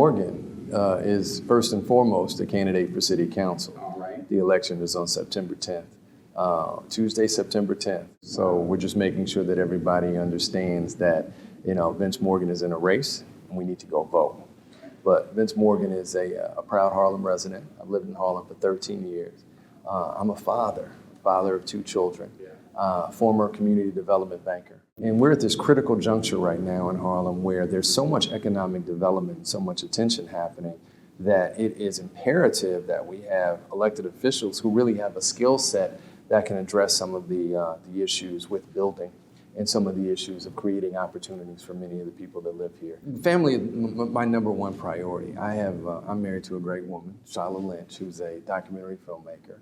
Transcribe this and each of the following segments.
Morgan is first and foremost a candidate for city council. All right. The election is on September 10th, Tuesday, September 10th. So we're just making sure that everybody understands that, Vince Morgan is in a race and we need to go vote. But Vince Morgan is a proud Harlem resident. I've lived in Harlem for 13 years. I'm a father of 2 children, former community development banker. And we're at this critical juncture right now in Harlem where there's so much economic development, so much attention happening, that it is imperative that we have elected officials who really have a skill set that can address some of the issues with building and some of the issues of creating opportunities for many of the people that live here. Family is my number one priority. I'm married to a great woman, Shawn Lynch, who's a documentary filmmaker.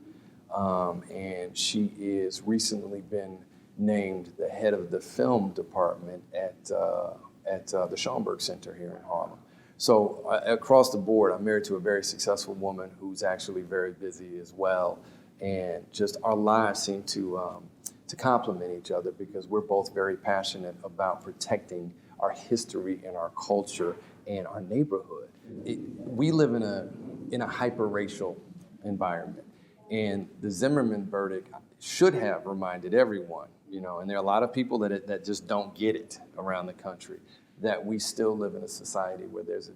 And she is recently been named the head of the film department at the Schomburg Center here in Harlem. So across the board, I'm married to a very successful woman who's actually very busy as well. And just our lives seem to complement each other because we're both very passionate about protecting our history and our culture and our neighborhood. We live in a hyper-racial environment. And the Zimmerman verdict should have reminded everyone, and there are a lot of people that just don't get it around the country, that we still live in a society where there's a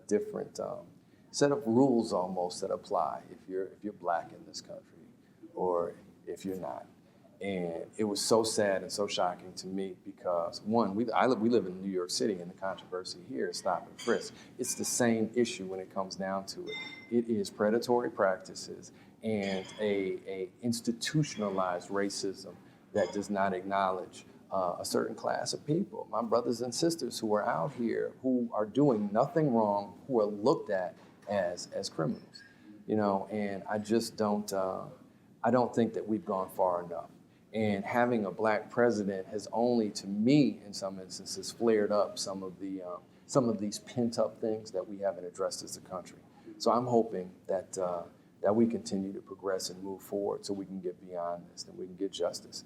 different set of rules almost that apply if you're black in this country or if you're not. And it was so sad and so shocking to me because, one, we live in New York City, and the controversy here is stop and frisk. It's the same issue when it comes down to it. It is predatory practices and a institutionalized racism that does not acknowledge a certain class of people. My brothers and sisters who are out here, who are doing nothing wrong, who are looked at as criminals, and I just don't think that we've gone far enough. And having a black president has only, to me, in some instances, flared up some of these pent-up things that we haven't addressed as a country. So I'm hoping that we continue to progress and move forward so we can get beyond this, and we can get justice,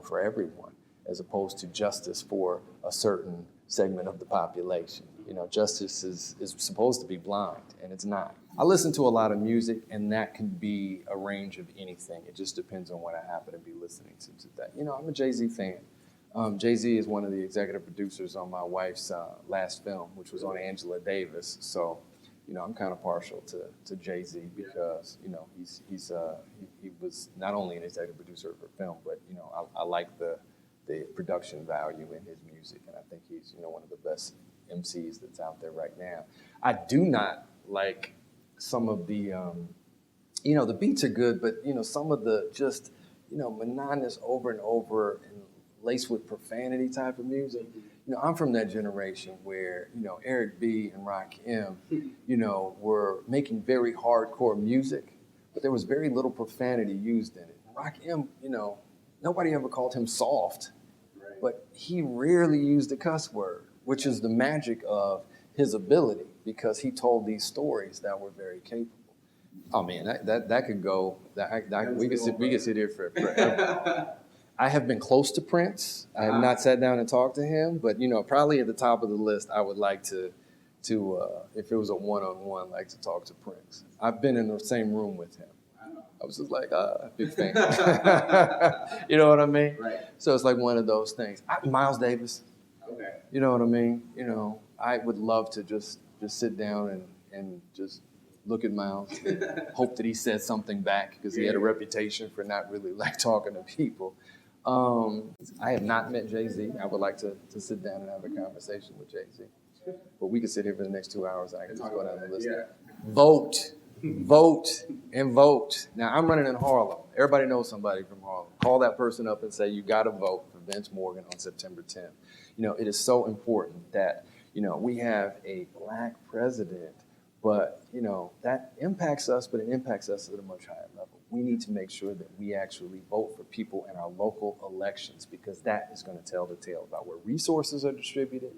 for everyone, as opposed to justice for a certain segment of the population. Justice is supposed to be blind, and it's not. I listen to a lot of music, and that can be a range of anything. It just depends on what I happen to be listening to today. I'm a Jay-Z fan. Jay-Z is one of the executive producers on my wife's last film, which was on Angela Davis. So, I'm kind of partial to Jay-Z because, he was not only an executive producer of her film, but, I like the production value in his music, and I think he's, one of the best MCs that's out there right now. I do not like some of the, the beats are good, but, some of the just, monotonous over and over and laced with profanity type of music. I'm from that generation where, Eric B. and Rakim, were making very hardcore music, but there was very little profanity used in it. Rakim, nobody ever called him soft, but he rarely used a cuss word, which is the magic of his ability, because he told these stories that were very capable. Oh man, that could go. We could sit here forever. I have been close to Prince. I have not sat down and talked to him, but probably at the top of the list, I would like to if it was a one-on-one, like to talk to Prince. I've been in the same room with him. I was just like, big fan. You know what I mean? Right. So it's like one of those things. Miles Davis. Okay. You know what I mean? I would love to just sit down and just look at Miles and hope that he said something back, because he had a reputation for not really like talking to people. I have not met Jay-Z. I would like to sit down and have a conversation with Jay-Z. But we could sit here for the next 2 hours and I can just go down the list. Yeah. Vote, and vote. Now, I'm running in Harlem. Everybody knows somebody from Harlem. Call that person up and say, you got to vote for Vince Morgan on September 10th. It is so important that, we have a black president, but, that impacts us, but it impacts us at a much higher level. We need to make sure that we actually vote for people in our local elections, because that is going to tell the tale about where resources are distributed,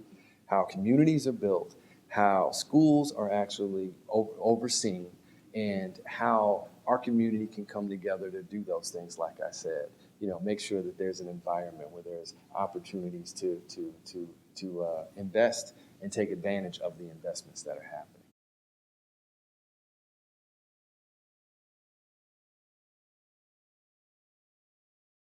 how communities are built, how schools are actually overseen, and how our community can come together to do those things. Like I said, make sure that there's an environment where there's opportunities to invest and take advantage of the investments that are happening.